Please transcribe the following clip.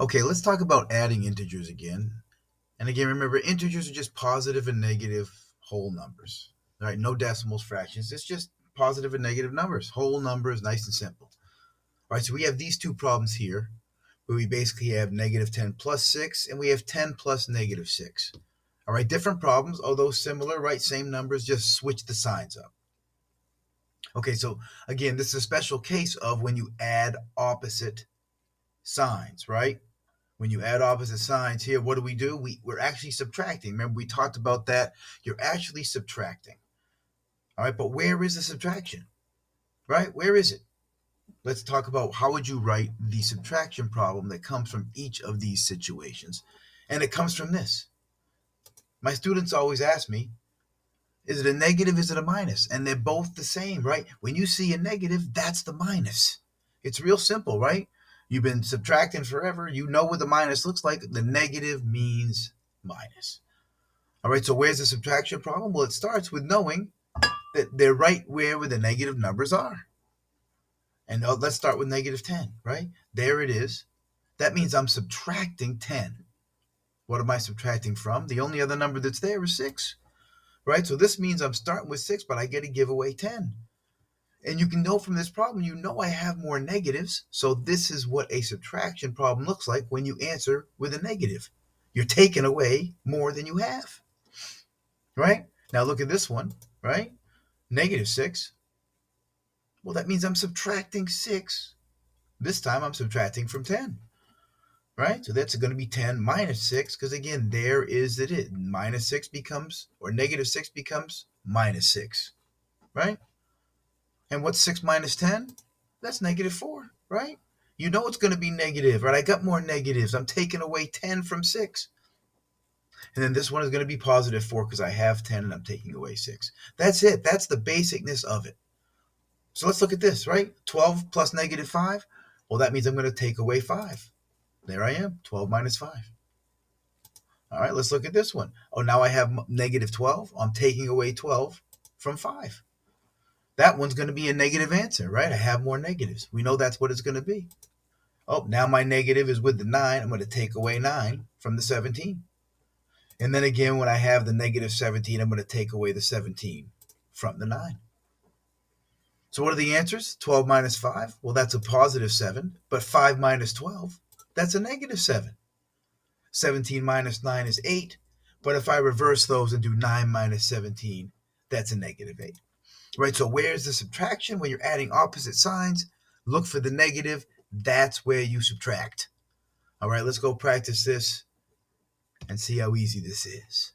Okay, let's talk about adding integers again. And again, remember, integers are just positive and negative whole numbers. All right, no decimals, fractions. It's just positive and negative numbers. Whole numbers, nice and simple. All right, so we have these two problems here, where we basically have negative 10 plus 6, and we have 10 plus negative 6. All right, different problems, although similar, right? Same numbers, just switch the signs up. Okay, so again, this is a special case of when you add opposite signs, right? When you add opposite signs here, what do? We're actually subtracting. Remember, we talked about that. You're actually subtracting. All right, but where is the subtraction? Right? Where is it? Let's talk about how would you write the subtraction problem that comes from each of these situations. And it comes from this. My students always ask me, is it a negative? Is it a minus? And they're both the same, right? When you see a negative, that's the minus. It's real simple, right? You've been subtracting forever. You know what the minus looks like. The negative means minus. All right, so where's the subtraction problem? Well, it starts with knowing that they're right where the negative numbers are. And let's start with negative 10, right? There it is. That means I'm subtracting 10. What am I subtracting from? The only other number that's there is 6, right? So this means I'm starting with 6, but I get to give away 10. And you can know from this problem, you know I have more negatives. So this is what a subtraction problem looks like when you answer with a negative. You're taking away more than you have, right? Now look at this one, right? Negative 6. Well, that means I'm subtracting 6. This time I'm subtracting from 10, right? So that's going to be 10 minus 6, because again, there is it. Minus 6 becomes, or negative 6 becomes minus 6, right? And what's 6 minus 10? That's negative 4, right? You know it's going to be negative, right? I got more negatives. I'm taking away 10 from 6. And then this one is going to be positive 4 because I have 10 and I'm taking away 6. That's it. That's the basicness of it. So let's look at this, right? 12 plus negative 5. Well, that means I'm going to take away 5. There I am, 12 minus 5. All right, let's look at this one. Oh, now I have negative 12. I'm taking away 12 from 5. That one's going to be a negative answer, right? I have more negatives. We know that's what it's going to be. Oh, now my negative is with the 9. I'm going to take away 9 from the 17. And then again, when I have the negative 17, I'm going to take away the 17 from the 9. So what are the answers? 12 minus 5. Well, that's a positive 7. But 5 minus 12, that's a negative 7. 17 minus 9 is 8. But if I reverse those and do 9 minus 17, that's a negative 8. Right? So where's the subtraction? When you're adding opposite signs, look for the negative. That's where you subtract. All right, let's go practice this and see how easy this is.